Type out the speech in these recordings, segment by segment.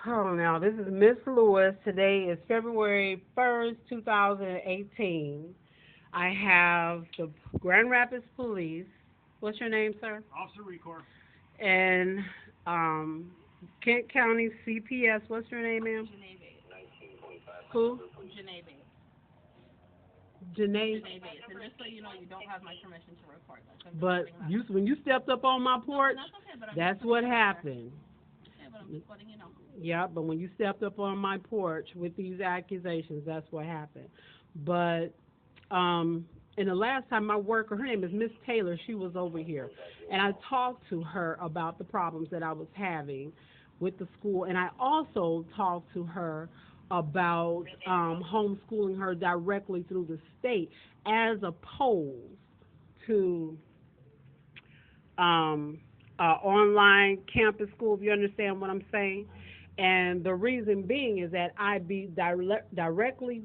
Oh, now this is Miss Lewis. Today is February 1st, 2018. I have the Grand Rapids Police. What's your name, sir? Officer Record. And um, Kent County CPS. What's your name, ma'am? Janae Bates. Who? Janae Bates. Janae. Janae Bates. And just so you know, you don't have my permission to record this. I'm just But letting that you, when you stepped up on my porch, That's okay, but I'm that's just what putting it out there. happened. Okay, but I'm just letting you know. Yeah, but when you stepped up on my porch with these accusations, that's what happened. But and the last time my worker, her name is Miss Taylor, she was over here, and I talked to her about the problems that I was having with the school, and I also talked to her about homeschooling her directly through the state as opposed to online campus school, if you understand what I'm saying. And the reason being is that I be directly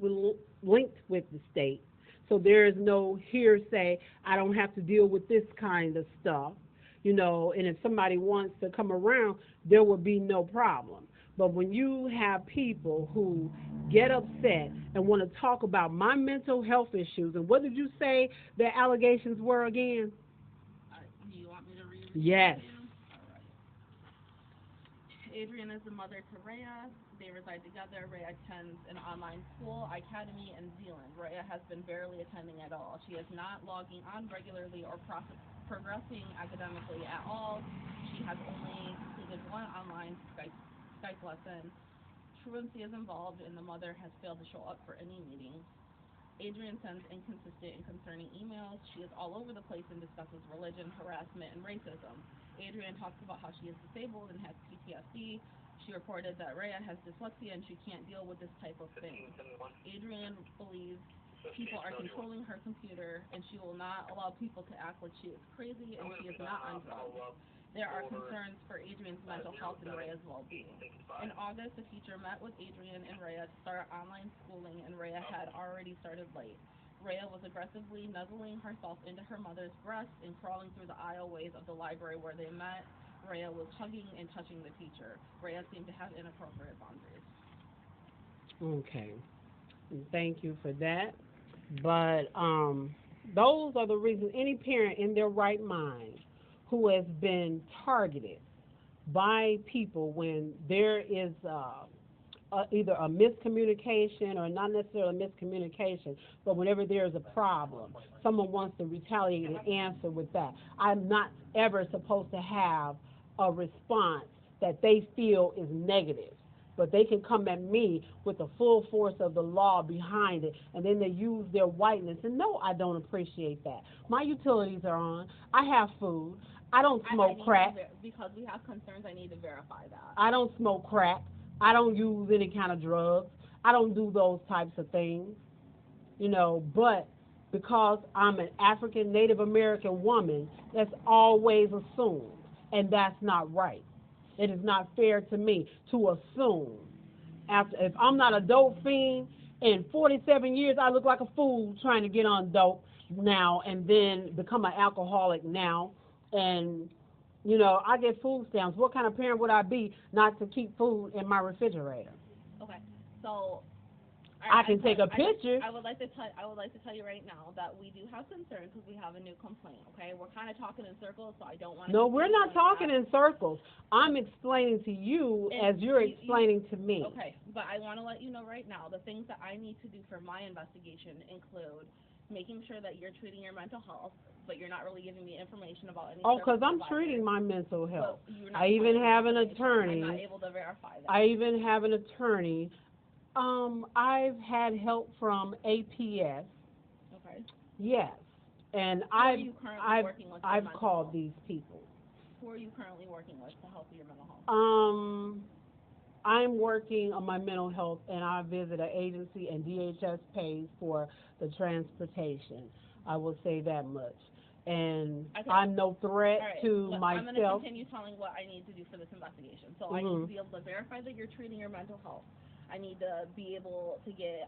linked with the state. So there is no hearsay. I don't have to deal with this kind of stuff, and if somebody wants to come around, there will be no problem. But when you have people who get upset and want to talk about my mental health issues, and what did you say the allegations were again? Do you want me to read it? Yes. All right. Adrian is the mother to Rhea. They reside together. Rhea attends an online school, Icademy in Zealand. Rhea has been barely attending at all. She is not logging on regularly or progressing academically at all. She has only completed one online Skype lesson. Truancy is involved, and the mother has failed to show up for any meetings. Adrian sends inconsistent and concerning emails. She is all over the place and discusses religion, harassment, and racism. Adrian talks about how she is disabled and has PTSD. She reported that Rhea has dyslexia and she can't deal with this type of thing. Adrian believes people are controlling her computer, and she will not allow people to act like she is crazy and she is not on drugs. There are concerns for Adrian's mental health and Rhea's well-being. In August, a teacher met with Adrian and Rhea to start online schooling, and Rhea had already started late. Rhea was aggressively nuzzling herself into her mother's breast and crawling through the aisleways of the library where they met. Rhea was hugging and touching the teacher. Rhea seemed to have inappropriate boundaries. Okay. Thank you for that. But those are the reasons any parent in their right mind who has been targeted by people when there is either a miscommunication or not necessarily a miscommunication, but whenever there is a problem, someone wants to retaliate and answer with that. I'm not ever supposed to have a response that they feel is negative. But they can come at me with the full force of the law behind it, and then they use their whiteness. And no, I don't appreciate that. My utilities are on. I have food. I don't smoke crack. Because we have concerns, I need to verify that. I don't smoke crack. I don't use any kind of drugs. I don't do those types of things, but because I'm an African Native American woman, that's always assumed, and that's not right. It is not fair to me to assume. If I'm not a dope fiend, in 47 years I look like a fool trying to get on dope now and then become an alcoholic now, and I get food stamps. What kind of parent would I be not to keep food in my refrigerator? Okay, so I can take a picture. I would like to tell you right now that we do have concerns because we have a new complaint. Okay, we're kind of talking in circles, so I don't want to. No, we're not talking in circles. I'm explaining to you as you're explaining to me. Okay, but I want to let you know right now the things that I need to do for my investigation include making sure that you're treating your mental health, but you're not really giving me information about any. Oh, because I'm treating my mental health. So I even have an attorney. I'm not able to verify that. I even have an attorney. I've had help from APS. Okay. Yes, and I've called these people. Who are you currently working with to help your mental health? I'm working on my mental health, and I visit an agency, and DHS pays for the transportation. I will say that much. And okay. I'm no threat to myself. I'm going to continue telling what I need to do for this investigation. So I need to be able to verify that you're treating your mental health. I need to be able to get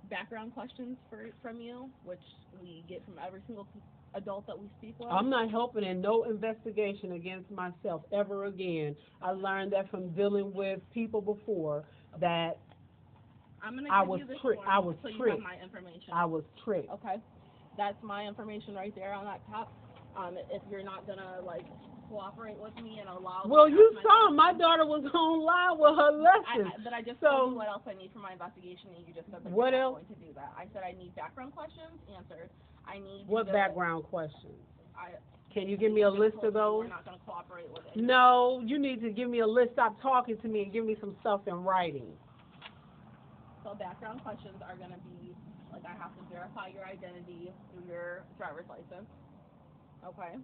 background questions from you, which we get from every single adult that we speak with. I'm not helping in no investigation against myself ever again. I learned that from dealing with people before that I'm gonna I give was you this tricked. form I was so you tricked. have my information. I was tricked. Okay, that's my information right there on that top. If you're not gonna like cooperate with me and allow. Well, you saw my daughter was online with her lessons. But I just so, told you what else I need for my investigation, and you just said that what you're else? not going to do that. I said I need background questions answered. I need. What background questions? I, Can you give me a list of those? We're not going to cooperate with it. No, you need to give me a list. Stop talking to me and give me some stuff in writing. So background questions are going to be, like, I have to verify your identity through your driver's license. Okay.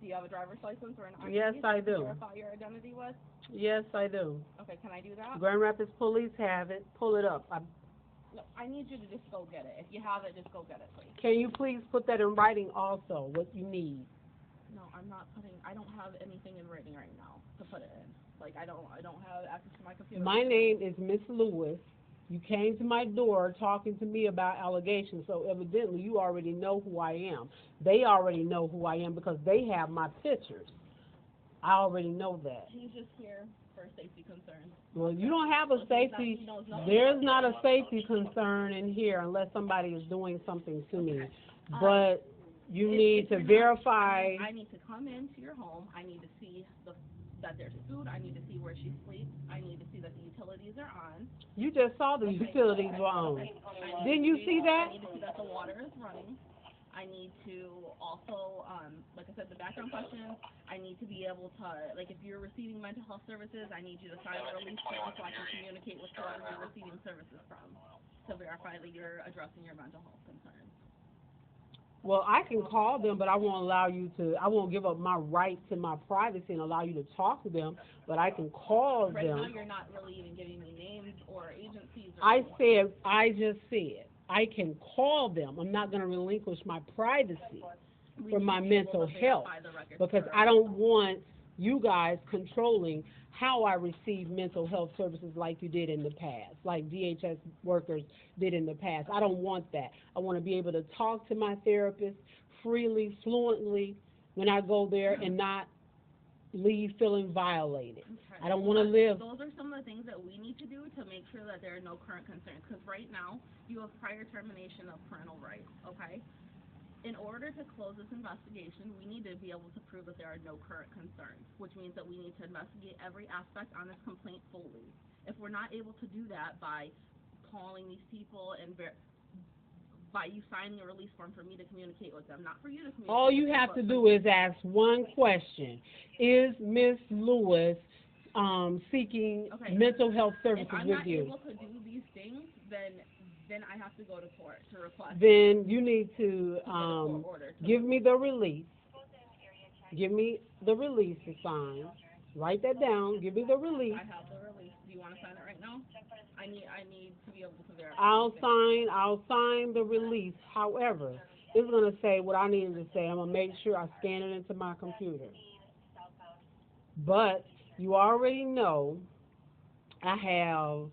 Do you have a driver's license or an ID? Yes, I do. Verify your identity with? Yes, I do. Okay, can I do that? Grand Rapids Police have it. Pull it up. No, I need you to just go get it. If you have it, just go get it, please. Can you please put that in writing also, what you need? No, I don't have anything in writing right now to put it in. Like, I don't have access to my computer. My name is Miss Lewis. You came to my door talking to me about allegations, so evidently you already know who I am. They already know who I am because they have my pictures. I already know that. He's just here for safety concerns. Well, you don't have a safety, there's not a safety concern in here unless somebody is doing something to me. But you need to verify. I need to come into your home. I need to see that there's food. I need to see where she sleeps. I need to see that the utilities are on. You just saw the utilities were on. Didn't you see that? I need to see that the water is running. I need to also, like I said, the background questions, I need to be able to, like, if you're receiving mental health services, I need you to sign a release form so I can communicate with whoever you're receiving services from to verify that you're addressing your mental health concerns. Well, I can call them, but I won't I won't give up my right to my privacy and allow you to talk to them, but I can call them. Right now, you're not really even giving me names or agencies. I just said, I can call them. I'm not going to relinquish my privacy for my mental health because I don't want you guys controlling how I receive mental health services like you did in the past, like DHS workers did in the past. I don't want that. I want to be able to talk to my therapist freely, fluently when I go there and not leave feeling violated. Okay. I don't want to live. Those are some of the things that we need to do to make sure that there are no current concerns. Because right now, you have prior termination of parental rights, okay? In order to close this investigation, we need to be able to prove that there are no current concerns, which means that we need to investigate every aspect on this complaint fully. If we're not able to do that by calling these people and by you signing a release form for me to communicate with them, not for you to communicate. All you have to do is ask one question. Is Miss Lewis seeking mental health services with you? If I'm not able to do these things, then I have to go to court to request. Then you need to give me the release. Give me the release to sign. Write that down. Give me the release. I have the release. Do you want to sign it right now? I need to be able to verify. I'll sign the release. However, it's going to say what I needed to say. I'm going to make sure I scan it into my computer. But you already know I have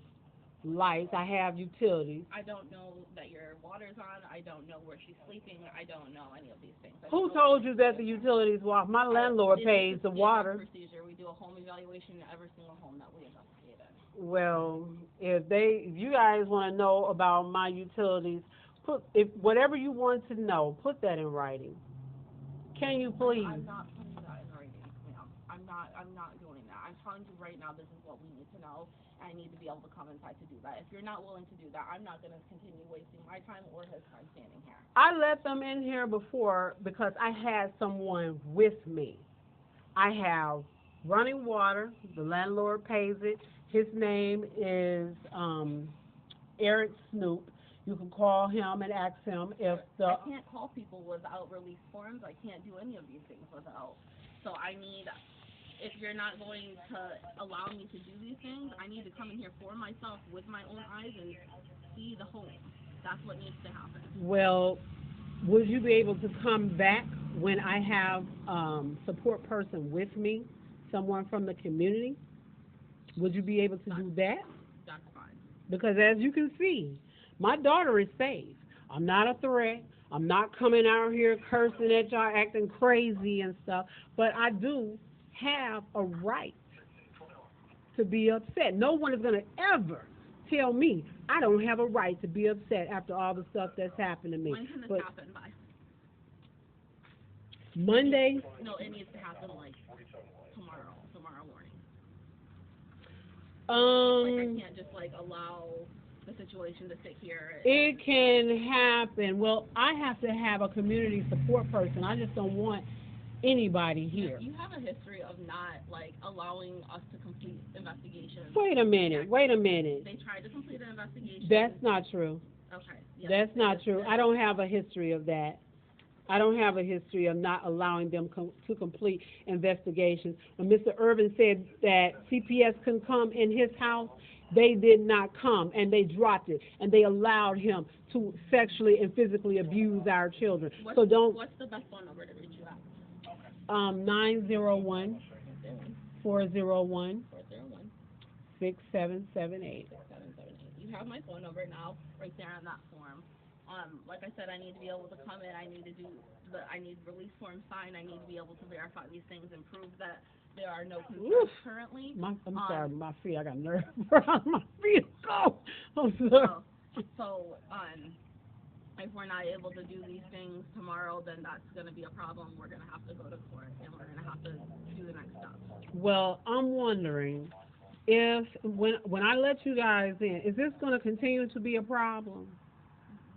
lights, I have utilities. I don't know that your water's on. I don't know where she's sleeping. I don't know any of these things. Who told you that the utilities were off? My landlord pays the water. Procedure. We do a home evaluation in every single home that we investigate in. Well, if you guys want to know about my utilities, whatever you want to know, put that in writing. Can you please? I'm not putting that in writing, ma'am. I'm not doing that. I'm telling you right now, this is what we need to know. I need to be able to come inside to do that. If you're not willing to do that, I'm not going to continue wasting my time or his time standing here. I let them in here before because I had someone with me. I have running water. The landlord pays it. His name is Eric Snoop. You can call him and ask him if I can't call people without release forms. I can't do any of these things without. So if you're not going to allow me to do these things, I need to come in here for myself with my own eyes and see the home. That's what needs to happen. Well, would you be able to come back when I have support person with me, someone from the community? Would you be able to do that? That's fine. Because as you can see, My daughter is safe. I'm not a threat. I'm not coming out here cursing at y'all, acting crazy and stuff. But I do have a right to be upset. No one is going to ever tell me I don't have a right to be upset after all the stuff that's happened to me. When can this But happen by? Monday, No, it needs to happen like tomorrow morning. Like I can't just like allow the situation to sit here. It can happen. Well, I have to have a community support person. I just don't want anybody here. You have a history of not like allowing us to complete investigations. Wait a minute. They tried to complete an investigation. That's not true. Okay. Yes, That's not true. I don't have a history of that. I don't have a history of not allowing them to complete investigations. When Mr. Irvin said that CPS couldn't come in his house, they did not come, and they dropped it, and they allowed him to sexually and physically abuse our children. What's the best phone number to reach you at? 901 401 6778. You have my phone number now, right there on that form. Like I said, I need to be able to come in. I need release forms signed. I need to be able to verify these things and prove that there are no concerns currently. I'm sorry, my feet. I got nerves around my feet. Go. I'm sorry. If we're not able to do these things tomorrow, then that's going to be a problem. We're going to have to go to court, and we're going to have to do the next steps. Well, I'm wondering if when I let you guys in, is this going to continue to be a problem?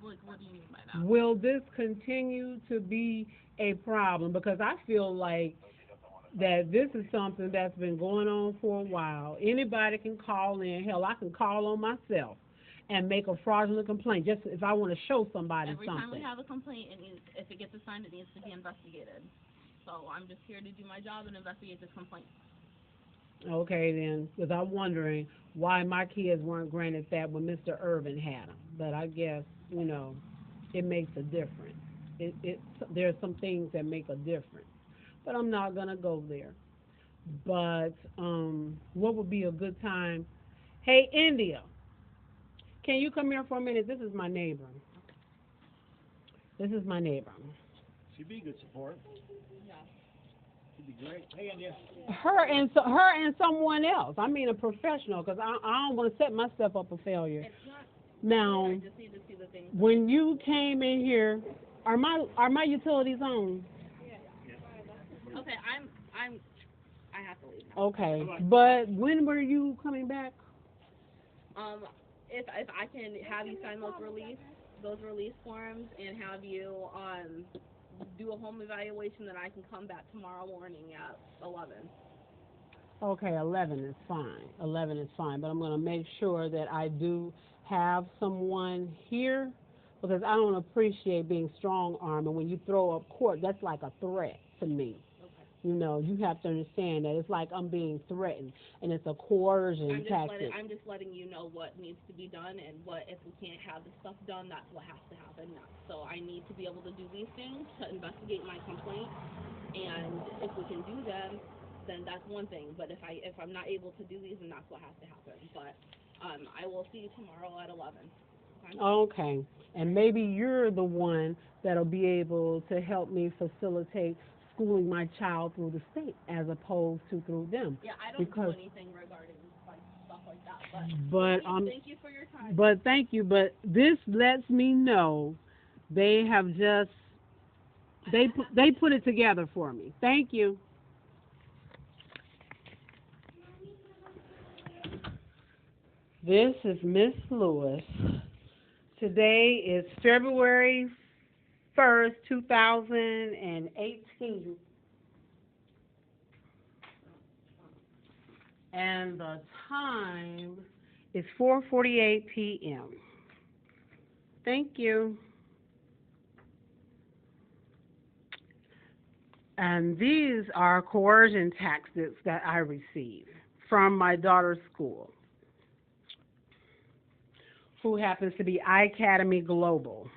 What do you mean by that? Will this continue to be a problem? Because I feel like that this is something that's been going on for a while. Anybody can call in. Hell, I can call on myself and make a fraudulent complaint just if I want to show somebody Every something. time we have a complaint, if it gets assigned, it needs to be investigated. So I'm just here to do my job and investigate this complaint. Okay, then, because I'm wondering why my kids weren't granted that when Mr. Irvin had them. But I guess, it makes a difference. There are some things that make a difference. But I'm not going to go there. But what would be a good time? Hey, India, can you come here for a minute? This is my neighbor. She'd be good support. Yeah. She'd be great. Hey, India. Her and someone else. I mean a professional, because I don't want to set myself up for failure. It's not. Now, I just need to see the things. when you came in here, are my utilities on? Yeah. Okay, I have to leave now. Okay, but when were you coming back? If I can have you sign those release forms and have you do a home evaluation, then I can come back tomorrow morning at 11. Okay, 11 is fine. 11 is fine, but I'm going to make sure that I do have someone here, because I don't appreciate being strong-armed, and when you throw up court, that's like a threat to me. Okay. You have to understand that it's like I'm being threatened, and it's a coercion tactic. I'm just letting you know what needs to be done, and if we can't have this stuff done, that's what has to happen next. So I need to be able to do these things to investigate my complaint, and if we can do them, then that's one thing. But if I'm not able to do these, then that's what has to happen. But I will see you tomorrow at 11. Okay, and maybe you're the one that'll be able to help me facilitate schooling my child through the state as opposed to through them. Yeah, I don't do anything regarding stuff like that. But thank you for your time. But thank you. But this lets me know they have just they put it together for me. Thank you. This is Miss Lewis. Today is February 1st, 2018. And the time is 4:48 p.m. Thank you. And these are coercion tactics that I received from my daughter's school, who happens to be Icademy Global.